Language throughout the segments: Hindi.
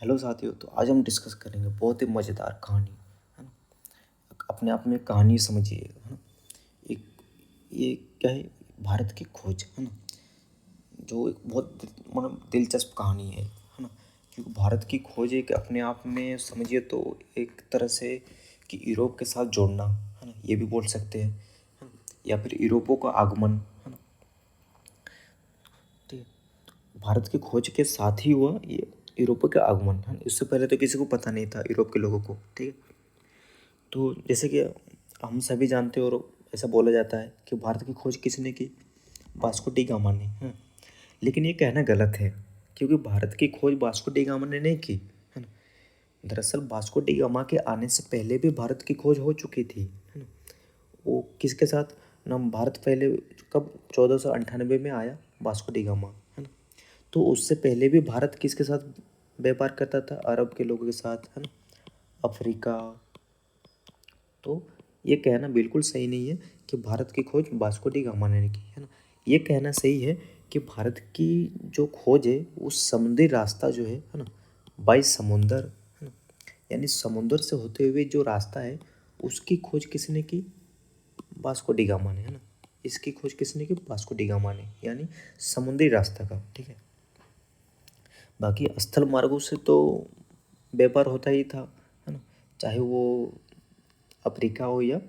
हेलो साथियों। तो आज हम डिस्कस करेंगे बहुत ही मज़ेदार कहानी, है ना। अपने आप में एक कहानी समझिए, है ना। एक ये क्या है, भारत की खोज, है ना। जो एक बहुत मतलब दिलचस्प कहानी है ना। क्योंकि भारत की खोज एक अपने आप में समझिए तो एक तरह से कि यूरोप के साथ जोड़ना, है ना, ये भी बोल सकते हैं, है ना। या फिर यूरोपों का आगमन, है ना। ठीक है। भारत की खोज के साथ ही हुआ ये यूरोपों का आगमन, है ना। इससे पहले तो किसी को पता नहीं था यूरोप के लोगों को, ठीक है। तो जैसे कि हम सभी जानते हो और ऐसा बोला जाता है कि भारत की खोज किसने की, वास्को डी गामा ने, हाँ। लेकिन ये कहना गलत है, क्योंकि भारत की खोज वास्को डी गामा ने नहीं की, है ना। दरअसल वास्को डी गामा के आने से पहले भी भारत की खोज हो चुकी थी, है ना। वो किसके साथ ना, भारत पहले कब 1498 में आया वास्को डी गामा, है ना। तो उससे पहले भी भारत किसके साथ व्यापार करता था, अरब के लोगों के साथ, है ना, अफ्रीका। तो ये कहना बिल्कुल सही नहीं है कि भारत की खोज वास्को डी गामा ने की, है ना। ये कहना सही है कि भारत की जो खोज है वो समुद्री रास्ता जो है ना, बाई समुंदर, है ना, यानी समुंदर से होते हुए जो रास्ता है उसकी खोज किसने की, वास्को डी गामा ने, है ना। इसकी खोज किसने की, वास्को डी गामा ने, यानी समुद्री रास्ता का, ठीक है। बाकी स्थल मार्गों से तो व्यापार होता ही था, है ना, चाहे वो अफ्रीका हो या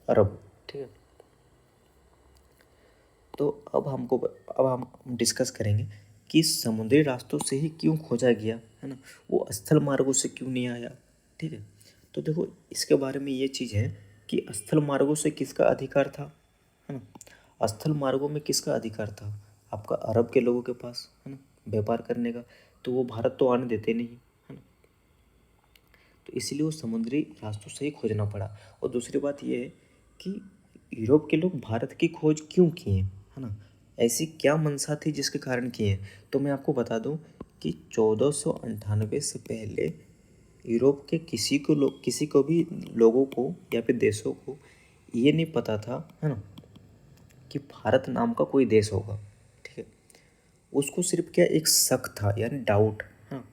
अरब, ठीक है। तो अब हम डिस्कस करेंगे कि समुद्री रास्तों से ही क्यों खोजा गया, है ना, वो स्थल मार्गों से क्यों नहीं आया, ठीक है। तो देखो, इसके बारे में ये चीज़ है कि स्थल मार्गों से किसका अधिकार था, है ना। स्थल मार्गों में किसका अधिकार था, आपका अरब के लोगों के पास, है ना, व्यापार करने का। तो वो भारत तो आने देते नहीं, है ना। तो इसीलिए वो समुद्री रास्तों से ही खोजना पड़ा। और दूसरी बात ये है कि यूरोप के लोग भारत की खोज क्यों किए, है ना, ऐसी क्या मंशा थी जिसके कारण किए। तो मैं आपको बता दूं कि 1498 से पहले यूरोप के किसी को भी लोगों को या फिर देशों को ये नहीं पता था, है ना, कि भारत नाम का कोई देश होगा, ठीक है। उसको सिर्फ क्या एक शक था, यानी डाउट, हाँ,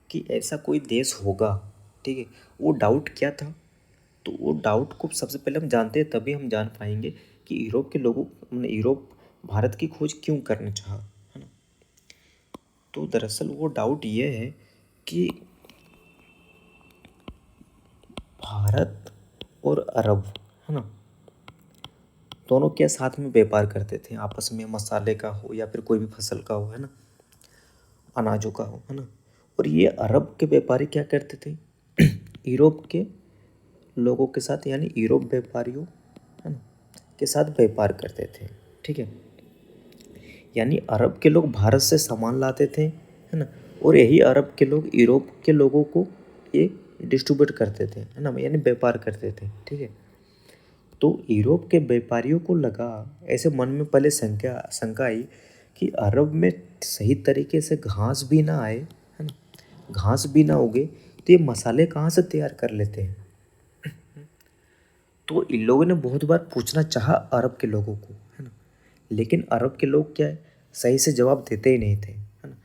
कि ऐसा कोई देश होगा, ठीक है। वो डाउट क्या था, तो वो डाउट को सबसे पहले हम जानते हैं, तभी हम जान पाएंगे कि यूरोप के लोगों ने यूरोप भारत की खोज क्यों करना चाहा, है ना। तो दरअसल वो डाउट ये है कि भारत और अरब, है ना, दोनों क्या साथ में व्यापार करते थे आपस में, मसाले का हो या फिर कोई भी फसल का हो, है ना, अनाजों का हो, है ना। और ये अरब के व्यापारी क्या करते थे यूरोप के लोगों के साथ, यानी यूरोप व्यापारियों, है ना, के साथ व्यापार करते थे, ठीक है। यानी अरब के लोग भारत से सामान लाते थे, है ना, और यही अरब के लोग यूरोप के लोगों को ये डिस्ट्रीब्यूट करते थे, है ना, यानी व्यापार करते थे, ठीक है। तो यूरोप के व्यापारियों को लगा, ऐसे मन में पहले शंका आई कि अरब में सही तरीके से घास भी ना आए, है ना, घास भी ना उगे, तो ये मसाले कहाँ से तैयार कर लेते हैं। तो इन लोगों ने बहुत बार पूछना चाहा अरब के लोगों को, है ना, लेकिन अरब के लोग क्या है, सही से जवाब देते ही नहीं थे, है ना।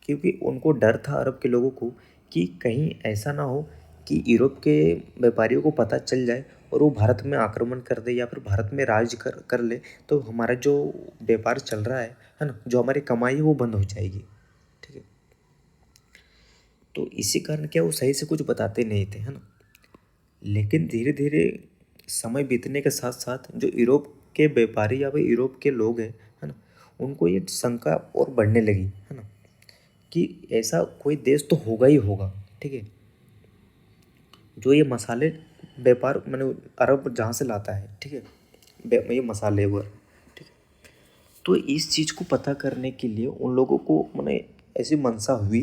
क्योंकि उनको डर था अरब के लोगों को कि कहीं ऐसा ना हो कि यूरोप के व्यापारियों को पता चल जाए और वो भारत में आक्रमण कर दे या फिर भारत में राज कर ले, तो हमारा जो व्यापार चल रहा है ना, जो हमारी कमाई है वो बंद हो जाएगी, ठीक है। तो इसी कारण क्या वो सही से कुछ बताते नहीं थे, है ना। लेकिन धीरे धीरे समय बीतने के साथ साथ जो यूरोप के व्यापारी या फिर यूरोप के लोग हैं, है ना, उनको ये शंका और बढ़ने लगी, है ना, कि ऐसा कोई देश तो होगा ही होगा, ठीक है, जो ये मसाले व्यापार मैंने अरब जहाँ से लाता है, ठीक है, ये मसाले वो, ठीक है। तो इस चीज़ को पता करने के लिए उन लोगों को मैंने ऐसी मंशा हुई,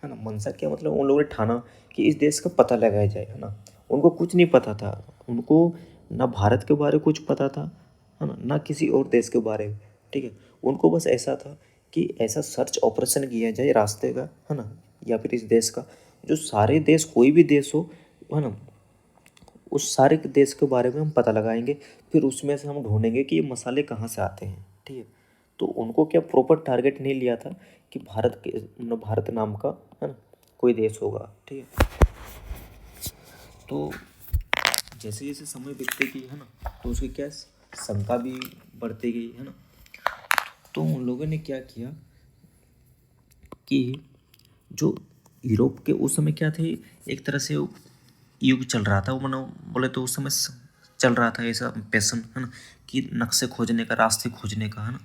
है ना। मंशा क्या मतलब, उन लोगों ने ठाना कि इस देश का पता लगाया जाए, है ना। उनको कुछ नहीं पता था, उनको ना भारत के बारे में कुछ पता था, है ना, ना किसी और देश के बारे में, ठीक है। उनको बस ऐसा था कि ऐसा सर्च ऑपरेशन किया जाए रास्ते का, है ना, या फिर इस देश का, जो सारे देश कोई भी देश हो, है ना, उस सारे के देश के बारे में हम पता लगाएंगे। फिर उसमें से हम ढूंढेंगे कि ये मसाले कहाँ से आते हैं, ठीक है। तो उनको क्या प्रॉपर टारगेट नहीं लिया था कि भारत के मतलब भारत नाम का, है ना, कोई देश होगा, ठीक है। तो जैसे जैसे समय बीतते गई है ना, तो उसकी क्या शंका भी बढ़ती गई है ना। तो उन लोगों ने क्या किया कि जो यूरोप के उस समय क्या थे, एक तरह से युग चल रहा था वो, मानो बोले तो उस समय चल रहा था ऐसा पैशन है ना, कि नक्शे खोजने का, रास्ते खोजने का, है ना।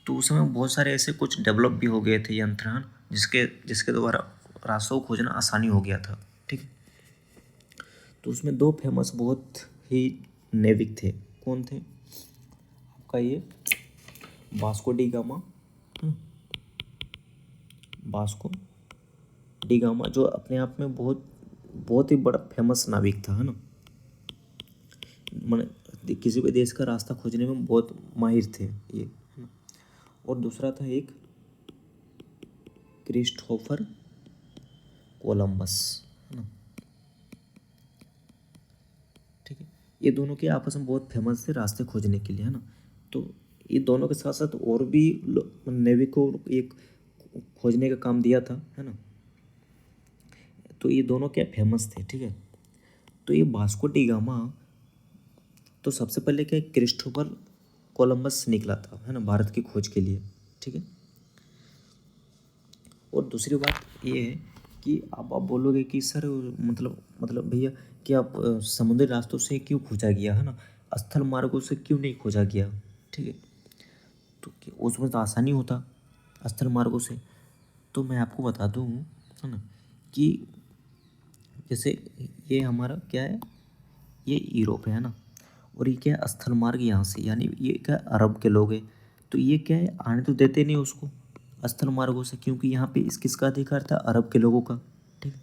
तो उस समय बहुत सारे ऐसे कुछ डेवलप भी हो गए थे यंत्र, है ना, जिसके जिसके द्वारा रास्तों को खोजना आसानी हो गया था, ठीक है। तो उसमें दो फेमस बहुत ही नेविक थे। कौन थे? आपका ये Vasco D gamma, Vasco D gamma, जो अपने आप में बहुत बहुत ही बड़ा फेमस नाविक था, है ना। मैंने किसी भी देश का रास्ता खोजने में बहुत माहिर थे ये, है ना। और दूसरा था एक क्रिस्टोफर कोलंबस, है ना, ठीक है। ये दोनों के आपस में बहुत फेमस थे रास्ते खोजने के लिए, है ना। तो ये दोनों के साथ साथ और भी नेवी को एक खोजने का काम दिया था, है ना। तो ये दोनों क्या फेमस थे, ठीक है। तो ये वास्को डी गामा तो सबसे पहले क्या क्रिस्टोफर कोलंबस निकला था, है ना, भारत की खोज के लिए, ठीक है। और दूसरी बात ये है कि आप बोलोगे कि सर मतलब भैया कि आप समुद्री रास्तों से क्यों खोजा गया, है ना, स्थल मार्गों से क्यों नहीं खोजा गया, ठीक है। तो उसमें तो आसानी होता स्थल मार्गों से। तो मैं आपको बता दूँ, है ना, कि जैसे ये हमारा क्या है, ये यूरोप है ना, और ये क्या है स्थल मार्ग यहाँ से, यानी ये क्या अरब के लोग हैं। तो ये क्या है आने तो देते नहीं उसको स्थल मार्गों से, क्योंकि यहाँ पे इस किसका अधिकार था, अरब के लोगों का, ठीक है।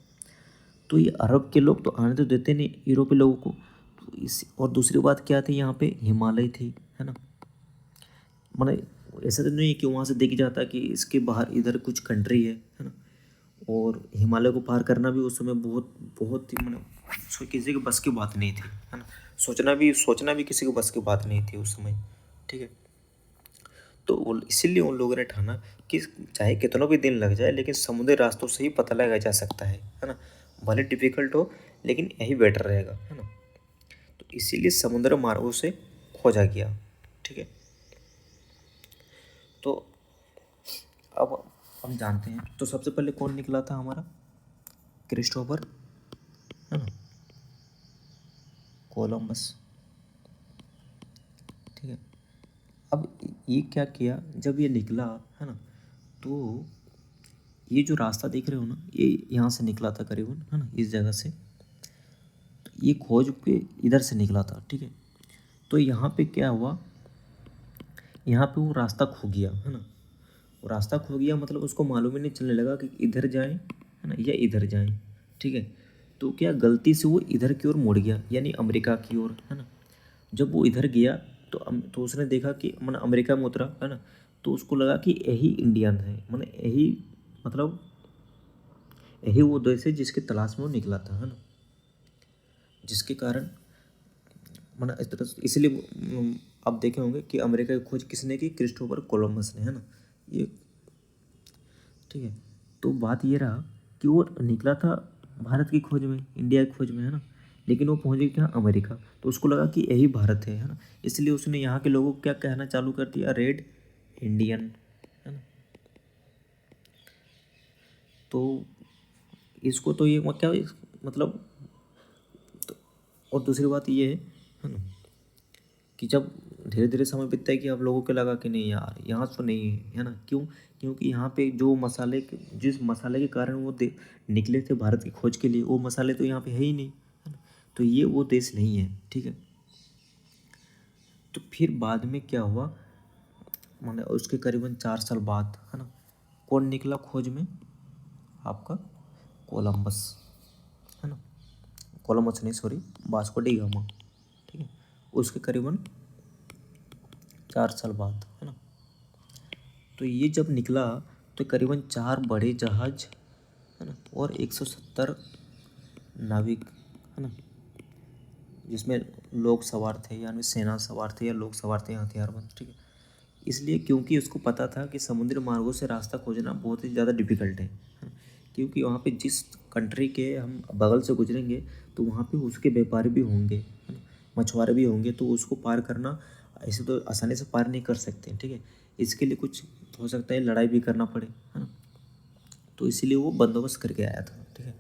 तो ये अरब के लोग तो आने तो देते नहीं यूरोपीय लोगों को। तो इस और दूसरी बात क्या थी, यहाँ पे हिमालय थी, है ना। मैंने ऐसा तो नहीं है कि वहाँ से दिख जाता कि इसके बाहर इधर कुछ कंट्री है ना। और हिमालय को पार करना भी उस समय बहुत बहुत ही मैंने किसी के बस की बात नहीं थी, है ना। सोचना भी किसी के बस की बात नहीं थी उस समय, ठीक है। तो इसीलिए उन लोगों ने ठाना कि चाहे कितनों भी दिन लग जाए, लेकिन समुद्री रास्तों से ही पता लगाया जा सकता है ना। भले डिफिकल्ट हो, लेकिन यही बेटर रहेगा, है ना। तो इसीलिए समुद्र मार्गों से खोजा गया, ठीक है। तो अब हम जानते हैं, तो सबसे पहले कौन निकला था हमारा, क्रिस्टोफर, है ना, कोलंबस, ठीक है। अब ये क्या किया जब ये निकला, है ना, तो ये जो रास्ता देख रहे हो ना, ये यहाँ से निकला था करीबन, है ना, इस जगह से। तो ये खोज के इधर से निकला था, ठीक है। तो यहाँ पे क्या हुआ, यहाँ पे वो रास्ता खो गया, है ना। वो रास्ता खो गया मतलब उसको मालूम ही नहीं चलने लगा कि इधर जाएं, है ना, या इधर जाएं, ठीक है। तो क्या गलती से वो इधर की ओर मुड़ गया, यानी अमेरिका की ओर, है ना। जब वो इधर गया तो उसने देखा कि मन अमेरिका में उतरा, है ना। तो उसको लगा कि यही इंडियन है, मन यही मतलब यही वो देश है जिसके तलाश में वो निकला था, है ना। जिसके कारण मन इस तरह से, इसलिए आप देखे होंगे कि अमेरिका की खोज किसने की, क्रिस्टोफर कोलंबस ने, है ना, ये, ठीक है। तो बात ये रहा कि वो निकला था भारत की खोज में, इंडिया की खोज में, है ना। लेकिन वो पहुंच गया अमेरिका, तो उसको लगा कि यही भारत है ना। इसलिए उसने यहाँ के लोगों को क्या कहना चालू कर दिया, रेड इंडियन, है ना। तो इसको तो ये क्या मतलब, तो और दूसरी बात ये है ना, कि जब धीरे धीरे समय बीतता है कि अब लोगों को लगा कि नहीं यार यहाँ तो नहीं है ना। क्यों? क्योंकि यहाँ पे जो जिस मसाले के कारण वो निकले थे भारत की खोज के लिए, वो मसाले तो यहाँ पे है ही नहीं, है ना। तो ये वो देश नहीं है, ठीक है। तो फिर बाद में क्या हुआ, मैंने उसके करीबन 4 साल बाद, है ना, कौन निकला खोज में, आपका कोलंबस, है ना। कोलंबस नहीं, सॉरी, वास्को डी गामा, ठीक है। उसके करीबन 4 साल बाद, है ना। तो ये जब निकला तो करीबन 4 बड़े जहाज, है ना, और 170 नाविक, है ना, जिसमें लोग सवार थे, यानी सेना सवार थे या लोग सवार थे हथियारबंद, ठीक है। इसलिए क्योंकि उसको पता था कि समुद्री मार्गों से रास्ता खोजना बहुत ही ज़्यादा डिफिकल्ट है, क्योंकि वहाँ पे जिस कंट्री के हम बगल से गुजरेंगे तो वहाँ पे उसके व्यापारी भी होंगे, है ना, मछुआरे भी होंगे, तो उसको पार करना ऐसे तो आसानी से पार नहीं कर सकते, ठीक है। इसके लिए कुछ हो सकता है लड़ाई भी करना पड़े, है ना। तो इसीलिए वो बंदोबस्त करके आया था, ठीक है।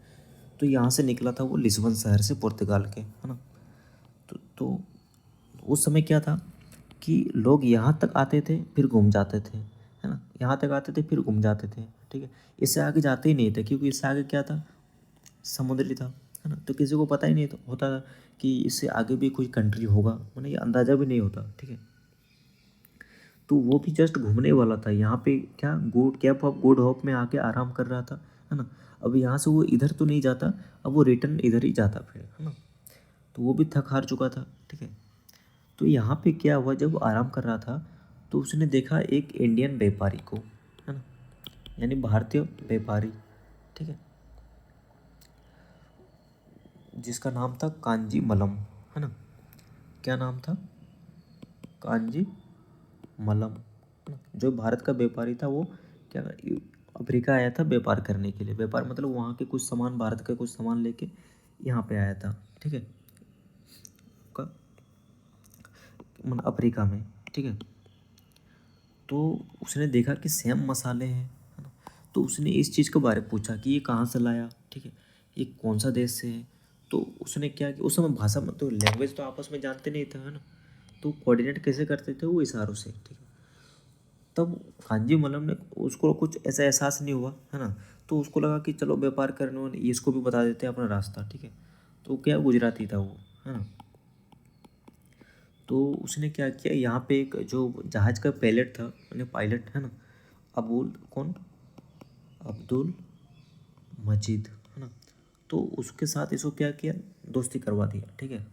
तो यहाँ से निकला था वो लिस्बन शहर से, पुर्तगाल के, है ना। तो उस समय क्या था कि लोग यहाँ तक आते थे फिर घूम जाते थे, है ना, यहाँ तक आते थे फिर घूम जाते थे, ठीक है। इससे आगे जाते ही नहीं थे क्योंकि इससे आगे क्या था, समुद्री था, है ना। तो किसी को पता ही नहीं होता था कि इससे आगे भी कोई कंट्री होगा, मतलब ये अंदाज़ा भी नहीं होता, ठीक है। तो वो भी जस्ट घूमने वाला था यहाँ पे, क्या good cap of good hope में आके आराम कर रहा था, है ना। अब यहाँ से वो इधर तो नहीं जाता, अब वो रिटर्न इधर ही जाता फिर, है ना। तो वो भी थक हार चुका था, ठीक है। तो यहाँ पे क्या हुआ, जब वो आराम कर रहा था तो उसने देखा एक इंडियन व्यापारी को, है ना, यानी भारतीय व्यापारी, ठीक है, जिसका नाम था कांजी मलम, है ना। क्या नाम था, कांजी मलम, है ना। जो भारत का व्यापारी था वो क्या अफ्रीका आया था व्यापार करने के लिए, व्यापार मतलब वहाँ के कुछ सामान, भारत का कुछ सामान लेके यहाँ पे आया था, ठीक है, मतलब अफ्रीका में, ठीक है। तो उसने देखा कि सेम मसाले हैं, है ना। तो उसने इस चीज़ के बारे में पूछा कि ये कहाँ से लाया, ठीक है, ये कौन सा देश से है। तो उसने क्या कि उस समय भाषा में तो लैंग्वेज तो आपस में जानते नहीं थे, है ना। तो कोऑर्डिनेट कैसे करते थे वो, इशारों से, ठीक है। तब कांजी मलम ने, उसको कुछ ऐसा एहसास नहीं हुआ, है ना। तो उसको लगा कि चलो व्यापार करने वाले इसको भी बता देते हैं अपना रास्ता, ठीक है। तो क्या गुजराती था वो, है ना। तो उसने क्या किया, यहाँ पे एक जो जहाज का पायलट था, यानी पायलट, है ना, अबुल कौन, अब्दुल मजीद, है ना। तो उसके साथ इसको क्या किया, दोस्ती करवा दिया, ठीक है।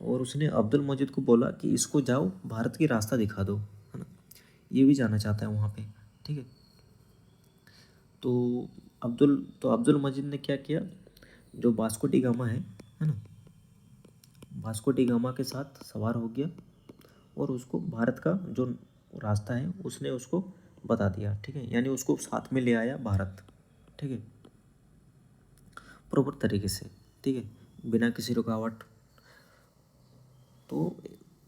और उसने अब्दुल मजीद को बोला कि इसको जाओ भारत की रास्ता दिखा दो, है ना, ये भी जाना चाहता है वहाँ पे, ठीक है। तो अब्दुल मजीद ने क्या किया, जो वास्को डी गामा है ना, वास्को डी गामा के साथ सवार हो गया और उसको भारत का जो रास्ता है उसने उसको बता दिया, ठीक है, यानी उसको साथ में ले आया भारत, ठीक है, प्रॉपर तरीके से, ठीक है, बिना किसी रुकावट। तो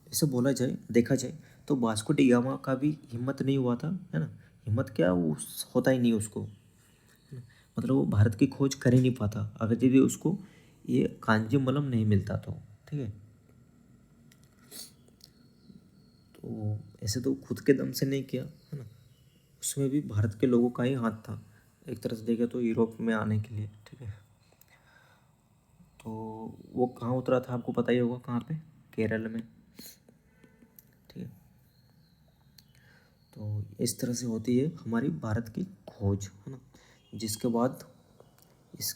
इसे बोला जाए, देखा जाए तो वास्को डी गामा का भी हिम्मत नहीं हुआ था, है ना। हिम्मत क्या, वो होता ही नहीं उसको, मतलब वो भारत की खोज कर ही नहीं पाता अगर यदि उसको ये कांजी मलम नहीं मिलता तो, ठीक है। तो ऐसे तो खुद के दम से नहीं किया, है ना, उसमें भी भारत के लोगों का ही हाथ था एक तरह से देखे तो यूरोप में आने के लिए, ठीक है। तो वो कहाँ उतरा था आपको पता ही होगा, कहाँ पे, केरल में, ठीक है। तो इस तरह से होती है हमारी भारत की खोज, है ना। जिसके बाद इस,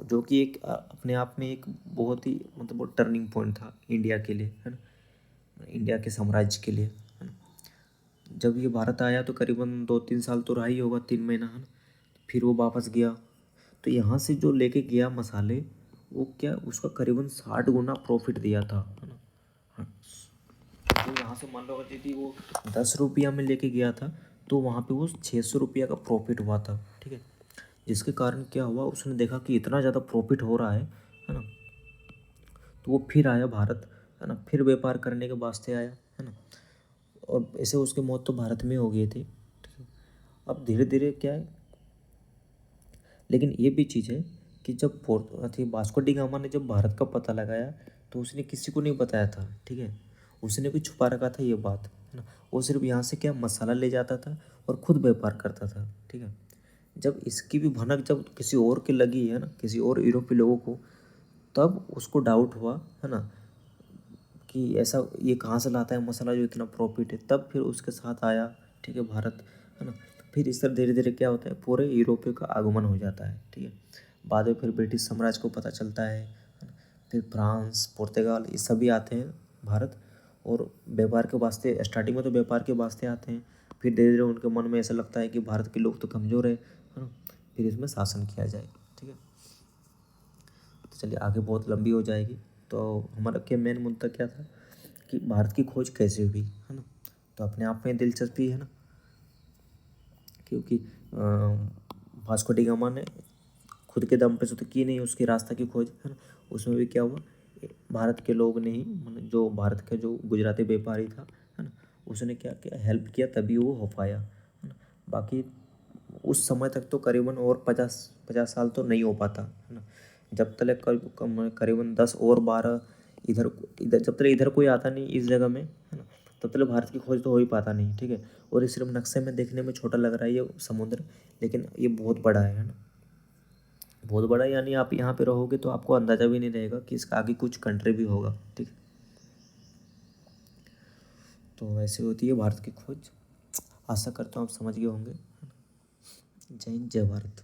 जो कि एक अपने आप में एक बहुत ही मतलब वो टर्निंग पॉइंट था इंडिया के लिए, है ना, इंडिया के साम्राज्य के लिए, है ना। जब ये भारत आया तो करीबन 2-3 साल तो रहा ही होगा, 3 महीना, है ना। फिर वो वापस गया, तो यहाँ से जो लेके गया मसाले, वो क्या उसका करीबन 60 गुना प्रॉफिट दिया था, है ना। हाँ, जो यहाँ से मान लो अगर यदि वो 10 रुपया में लेके गया था तो वहाँ पे वो 600 रुपया का प्रॉफिट हुआ था, ठीक है। जिसके कारण क्या हुआ, उसने देखा कि इतना ज़्यादा प्रॉफिट हो रहा है ना। तो वो फिर आया भारत, है ना, फिर व्यापार करने के वास्ते आया, है ना। और ऐसे उसकी मौत तो भारत में हो गई थी, ठीक है। अब धीरे धीरे क्या है, लेकिन ये भी चीज़ है कि जब अथी वास्को डी गामा ने जब भारत का पता लगाया तो उसने किसी को नहीं बताया था, ठीक है। उसने भी छुपा रखा था ये बात, है ना। वो सिर्फ यहाँ से क्या मसाला ले जाता था और खुद व्यापार करता था, ठीक है। जब इसकी भी भनक जब किसी और के लगी, है ना, किसी और यूरोपीय लोगों को, तब उसको डाउट हुआ, है ना, कि ऐसा ये कहाँ से लाता है मसाला जो इतना प्रॉफिट है। तब फिर उसके साथ आया, ठीक है, भारत, है ना। फिर इस तरह धीरे धीरे क्या होता है, पूरे यूरोपीय का आगमन हो जाता है, ठीक है। बाद में फिर ब्रिटिश साम्राज्य को पता चलता है ना। फिर फ्रांस, पुर्तगाल ये सभी आते हैं भारत, और व्यापार के वास्ते, स्टार्टिंग में तो व्यापार के वास्ते आते हैं। फिर धीरे धीरे उनके मन में ऐसा लगता है कि भारत के लोग तो कमज़ोर है ना, फिर इसमें शासन किया जाए, ठीक है। तो चलिए आगे बहुत लंबी हो जाएगी। तो हमारा क्या मेन मुद्दा क्या था कि भारत की खोज कैसे हुई, है ना। तो अपने आप में दिलचस्पी है ना, क्योंकि वास्को डी गामा ने खुद के दम पे से तो की नहीं उसकी रास्ता की खोज, है ना। उसमें भी क्या हुआ, भारत के लोग ने ही, मतलब जो भारत का जो गुजराती व्यापारी था, है ना, उसने क्या किया, हेल्प किया, तभी वो हो पाया, है ना। बाकी उस समय तक तो करीबन और 50 साल तो नहीं हो पाता, है ना। जब तक करीबन 10 और 12 इधर इधर जब तक इधर कोई आता नहीं इस जगह में, है ना, तब तक भारत की खोज तो हो ही पाता नहीं, ठीक है। और ये सिर्फ नक्शे में देखने में छोटा लग रहा है ये समुद्र, लेकिन ये बहुत बड़ा है ना, बहुत बड़ा। यानी आप यहाँ पे रहोगे तो आपको अंदाज़ा भी नहीं रहेगा कि इसका आगे कुछ कंट्री भी होगा, ठीक है। तो ऐसे होती है भारत की खोज। आशा करता हूँ आप समझ गए होंगे। जय हिंद, जय भारत।